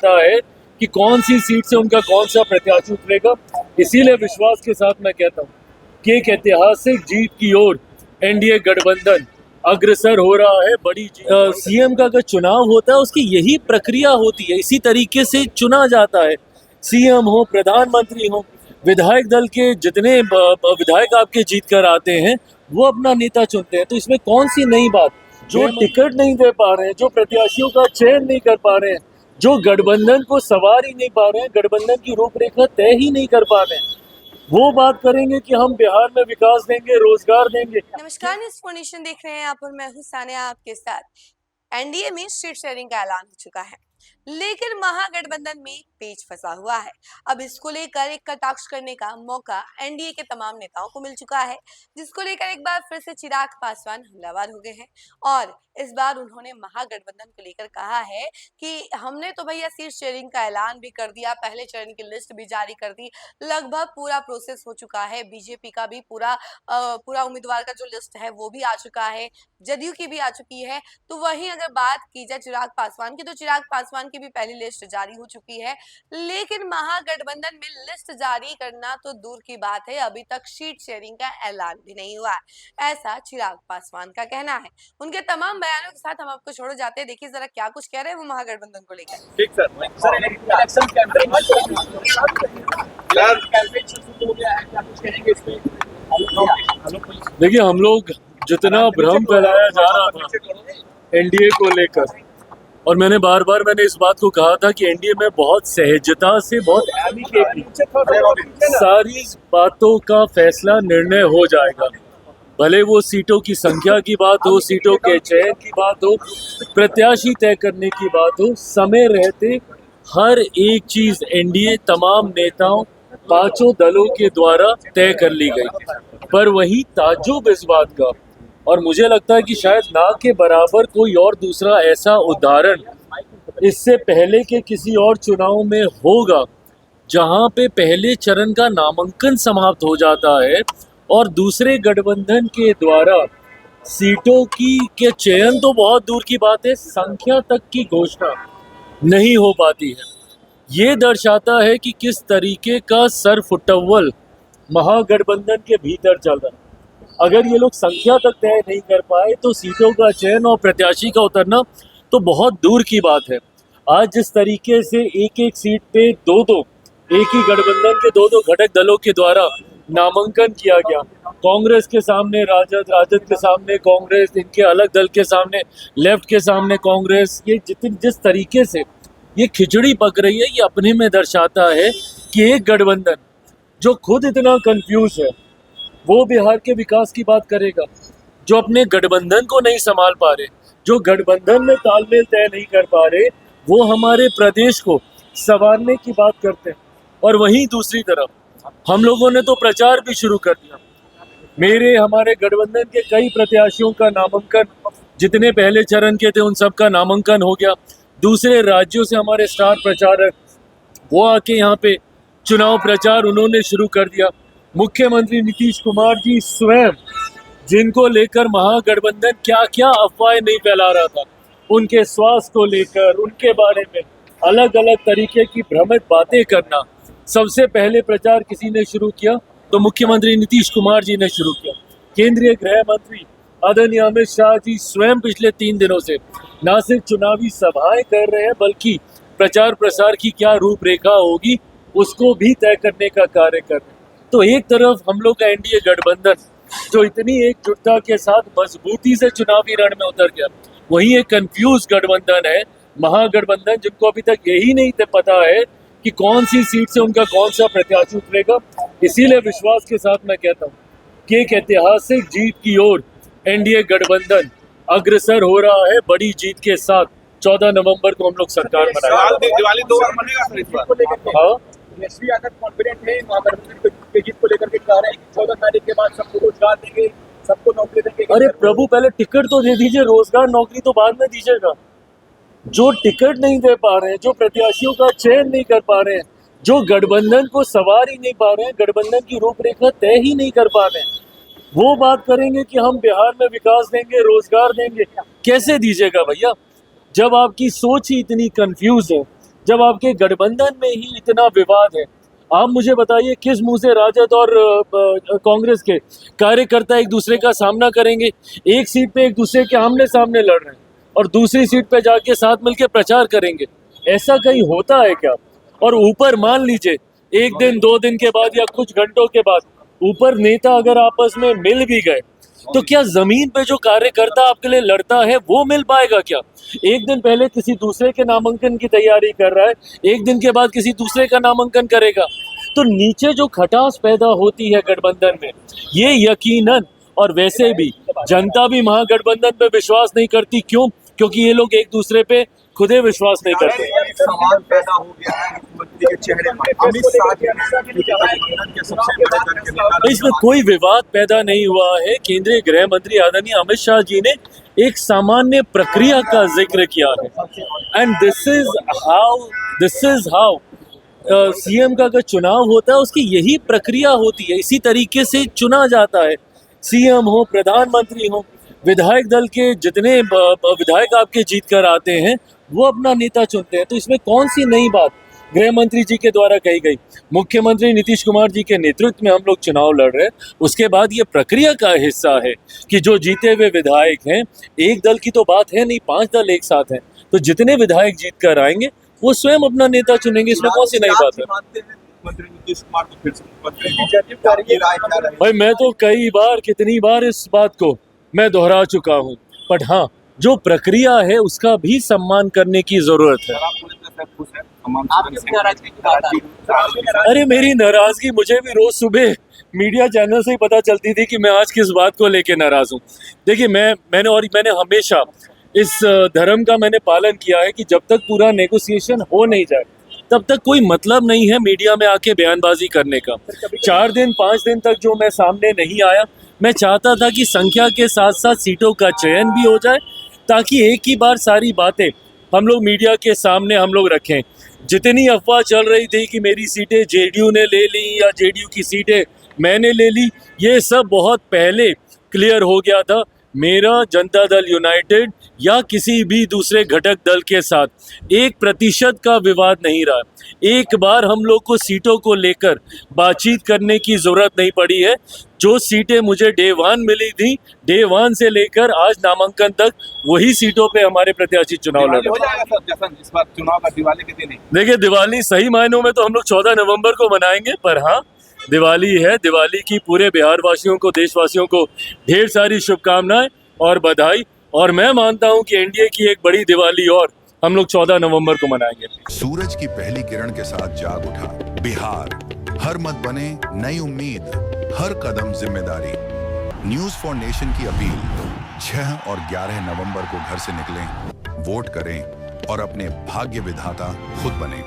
पता है कि कौन सी सीट से उनका कौन सा प्रत्याशी उतरेगा। इसीलिए विश्वास के साथ मैं कहता हूँ कि एक ऐतिहासिक जीत की ओर एनडीए गठबंधन अग्रसर हो रहा है। बड़ी सीएम का अगर चुनाव होता है उसकी यही प्रक्रिया होती है, इसी तरीके से चुना जाता है। सीएम हो, प्रधानमंत्री हो, विधायक दल के जितने विधायक आपके जीत कर आते हैं वो अपना नेता चुनते हैं। तो इसमें कौन सी नई बात? जो टिकट नहीं दे पा रहे हैं, जो प्रत्याशियों का चयन नहीं कर पा रहे हैं, जो गठबंधन को सवार ही नहीं पा रहे हैं, गठबंधन की रूपरेखा तय ही नहीं कर पा रहे हैं, वो बात करेंगे कि हम बिहार में विकास देंगे, रोजगार देंगे। नमस्कार, न्यूज़ 4 नेशन देख रहे हैं आप और मैं हूं सानिया आपके साथ। एनडीए में सीट शेयरिंग का ऐलान हो चुका है, लेकिन महागठबंधन में पेच फंसा हुआ है। अब इसको लेकर एक कटाक्ष करने का मौका एनडीए के तमाम नेताओं को मिल चुका है, जिसको लेकर एक बार फिर से चिराग पासवान हमलावर हो गए हैं। और इस बार उन्होंने महागठबंधन को लेकर कहा है कि हमने तो भैया सीट शेयरिंग का ऐलान भी कर दिया, पहले चरण की लिस्ट भी जारी कर दी, लगभग पूरा प्रोसेस हो चुका है। बीजेपी का भी पूरा उम्मीदवार का जो लिस्ट है वो भी आ चुका है, जदयू की भी आ चुकी है। तो वहीं अगर बात की जाए चिराग पासवान की, तो चिराग पासवान की भी पहली लिस्ट जारी हो चुकी है, लेकिन महागठबंधन में लिस्ट जारी करना तो दूर की बात है, अभी तक सीट शेयरिंग का ऐलान भी नहीं हुआ, ऐसा चिराग पासवान का कहना है। उनके तमाम बयानों के साथ हम आपको छोड़ जाते हैं, देखिए जरा क्या कुछ कह रहे हैं वो महागठबंधन को लेकर। ठीक सर, इलेक्शन कैंपेन शुरू हो गया है, क्या कुछ कहेंगे इसमें? देखिए, हम लोग जितना भ्रम फैलाया जा रहा था एनडीए को लेकर, और मैंने मैंने इस बात को कहा था कि एनडीए में बहुत सहजता से, बहुत सारी बातों का फैसला, निर्णय हो जाएगा। भले वो सीटों की संख्या की बात हो, सीटों के चयन की बात हो, प्रत्याशी तय करने की बात हो, समय रहते हर एक चीज एनडीए तमाम नेताओं, पांचों दलों के द्वारा तय कर ली गई। पर वही ताज्जुब इस बात का, और मुझे लगता है कि शायद ना के बराबर कोई और दूसरा ऐसा उदाहरण इससे पहले के किसी और चुनाव में होगा, जहां पे पहले चरण का नामांकन समाप्त हो जाता है और दूसरे गठबंधन के द्वारा सीटों के चयन तो बहुत दूर की बात है, संख्या तक की घोषणा नहीं हो पाती है। ये दर्शाता है कि किस तरीके का सरफुटव्वल महागठबंधन के भीतर चल रहा है। अगर ये लोग संख्या तक तय नहीं कर पाए तो सीटों का चयन और प्रत्याशी का उतरना तो बहुत दूर की बात है। आज जिस तरीके से एक एक सीट पे दो एक ही गठबंधन के दो घटक दलों के द्वारा नामांकन किया गया, कांग्रेस के सामने राजद, राजद के सामने कांग्रेस, इनके अलग दल के सामने लेफ्ट के सामने कांग्रेस, ये जिस तरीके से ये खिचड़ी पक रही है, ये अपने में दर्शाता है कि एक गठबंधन जो खुद इतना कंफ्यूज है वो बिहार के विकास की बात करेगा, जो अपने गठबंधन को नहीं संभाल पा रहे, जो गठबंधन में तालमेल तय नहीं कर पा रहे, वो हमारे प्रदेश को संवारने की बात करते हैं। और वहीं दूसरी तरफ हम लोगों ने तो प्रचार भी शुरू कर दिया। हमारे गठबंधन के कई प्रत्याशियों का नामांकन, जितने पहले चरण के थे उन सब का नामांकन हो गया। दूसरे राज्यों से हमारे स्टार प्रचारक वो आके यहाँ पे चुनाव प्रचार उन्होंने शुरू कर दिया। मुख्यमंत्री नीतीश कुमार जी स्वयं, जिनको लेकर महागठबंधन क्या क्या अफवाहें नहीं फैला रहा था, उनके स्वास्थ्य को लेकर, उनके बारे में अलग अलग तरीके की भ्रमित बातें करना, सबसे पहले प्रचार किसी ने शुरू किया तो मुख्यमंत्री नीतीश कुमार जी ने शुरू किया। केंद्रीय गृह मंत्री आदरणीय अमित शाह जी स्वयं पिछले 3 दिनों से न सिर्फ चुनावी सभाएं कर रहे हैं, बल्कि प्रचार प्रसार की क्या रूपरेखा होगी उसको भी तय करने का कार्य कर रहे हैं। तो एक तरफ हम लोग का एनडीए गठबंधन जो इतनी एकजुटता के साथ मजबूती से चुनावी रण में उतर गया, वहीं एक कंफ्यूज गठबंधन है, महागठबंधन, जिनको अभी तक यही नहीं पता है कि कौन सी सीट से उनका कौन सा प्रत्याशी उतरेगा। इसीलिए विश्वास के साथ मैं कहता हूँ कि एक ऐतिहासिक जीत की ओर एनडीए गठबंधन अग्रसर हो रहा है, बड़ी जीत के साथ। 14 नवंबर को हम लोग सरकार बनाएंगे। दिवाली 2 बार मनेगा सर इस बार? हाँ, यशवी यादव कॉन्फिडेंट है महागठबंधन की जीत को लेकर के, कह रहे हैं कि 14 तारीख के बाद सबको रोजगार देंगे, सबको नौकरी देंगे। अरे प्रभु, पहले टिकट तो दे दीजिए, रोजगार नौकरी तो बाद में दीजिएगा। जो टिकट नहीं दे पा रहे हैं, जो प्रत्याशियों का चयन नहीं कर पा रहे हैं, जो गठबंधन को सवार ही नहीं पा रहे हैं, गठबंधन की रूपरेखा तय ही नहीं कर पा रहे हैं, वो बात करेंगे कि हम बिहार में विकास देंगे, रोजगार देंगे। कैसे दीजिएगा भैया, जब आपकी सोच ही इतनी कंफ्यूज है, जब आपके गठबंधन में ही इतना विवाद है? आप मुझे बताइए किस मुंह से राजद और कांग्रेस के कार्यकर्ता एक दूसरे का सामना करेंगे? एक सीट पे एक दूसरे के आमने सामने लड़ रहे हैं और दूसरी सीट पे जाके साथ मिलके प्रचार करेंगे। ऐसा कहीं होता है क्या? और ऊपर मान लीजिए एक दिन 2 दिन के बाद या कुछ घंटों के बाद ऊपर नेता अगर आपस में मिल भी गए, तो क्या जमीन पे जो कार्यकर्ता आपके लिए लड़ता है वो मिल पाएगा क्या? एक दिन पहले किसी दूसरे के नामांकन की तैयारी कर रहा है, एक दिन के बाद किसी दूसरे का नामांकन करेगा। तो नीचे जो खटास पैदा होती है गठबंधन में, ये यकीनन, और वैसे भी जनता भी महागठबंधन पे विश्वास नहीं करती। क्यों? क्योंकि ये लोग एक दूसरे पे खुदे विश्वास नहीं करते। एक सवाल पैदा हो गया है मुख्यमंत्री के चेहरे पर। अमित शाह जी ने गठबंधन के सबसे बड़े दल के नेता, इसमें कोई विवाद पैदा नहीं हुआ है। केंद्रीय गृह मंत्री आदरणीय अमित शाह जी ने एक सामान्य प्रक्रिया का जिक्र किया है। And this is how CM का अगर चुनाव होता है उसकी यही प्रक्रिया होती है, इसी तरीके से चुना जाता है। सीएम हो, प्रधानमंत्री हो, विधायक दल के जितने विधायक आपके जीत कर आते हैं वो अपना नेता चुनते हैं। तो इसमें कौन सी नई बात गृह मंत्री जी के द्वारा कही गई? मुख्यमंत्री नीतीश कुमार जी के नेतृत्व में हम लोग चुनाव लड़ रहे हैं, उसके बाद ये प्रक्रिया का हिस्सा है कि जो जीते हुए विधायक हैं, एक दल की तो बात है नहीं, 5 दल एक साथ हैं, तो जितने विधायक जीत कर आएंगे वो स्वयं अपना नेता चुनेंगे। इसमें कौन सी नई बात है? मानते हैं मुख्यमंत्री नीतीश कुमार को फिर से मुख्यमंत्री की राय क्या रही? भाई मैं तो कई बार, कितनी बार इस बात को मैं दोहरा चुका हूँ, बट हाँ, जो प्रक्रिया है उसका भी सम्मान करने की जरूरत है। आप पूरी तरह से खुश हैं? आपकी नाराजगी की बात है? अरे मेरी नाराजगी मुझे भी रोज सुबह मीडिया चैनल से ही पता चलती थी कि मैं आज किस बात को लेके नाराज हूँ। देखिए मैंने हमेशा इस धर्म का मैंने पालन किया है कि जब तक पूरा नेगोशिएशन हो नहीं जाए तब तक कोई मतलब नहीं है मीडिया में आके बयानबाजी करने का। 4 दिन 5 दिन तक जो मैं सामने नहीं आया, मैं चाहता था कि संख्या के साथ साथ सीटों का चयन भी हो जाए, ताकि एक ही बार सारी बातें हम लोग मीडिया के सामने हम लोग रखें। जितनी अफवाह चल रही थी कि मेरी सीटें जेडीयू ने ले ली या जेडीयू की सीटें मैंने ले ली, ये सब बहुत पहले क्लियर हो गया था। मेरा जनता दल यूनाइटेड या किसी भी दूसरे घटक दल के साथ 1% का विवाद नहीं रहा। एक बार हम लोग को सीटों को लेकर बातचीत करने की जरूरत नहीं पड़ी है। जो सीटें मुझे डे 1 मिली थी, डे 1 से लेकर आज नामांकन तक वही सीटों पे हमारे प्रत्याशी चुनाव लड़ रहे हो जाएगा सर जैसा इस बार चुनाव का दिवाली के दिन ही। देखिए दिवाली सही मायनों में तो हम लोग 14 नवंबर को मनाएंगे, पर हाँ दिवाली है। दिवाली की पूरे बिहार वासियों को, देशवासियों को ढेर सारी शुभकामनाएं और बधाई। और मैं मानता हूं कि एनडीए की एक बड़ी दिवाली और हम लोग 14 नवंबर को मनाएंगे। सूरज की पहली किरण के साथ जाग उठा बिहार, हर मत बने नई उम्मीद, हर कदम जिम्मेदारी। न्यूज फॉर नेशन की अपील, 6 और 11 नवंबर को घर से निकलें, वोट करें और अपने भाग्य विधाता खुद बने।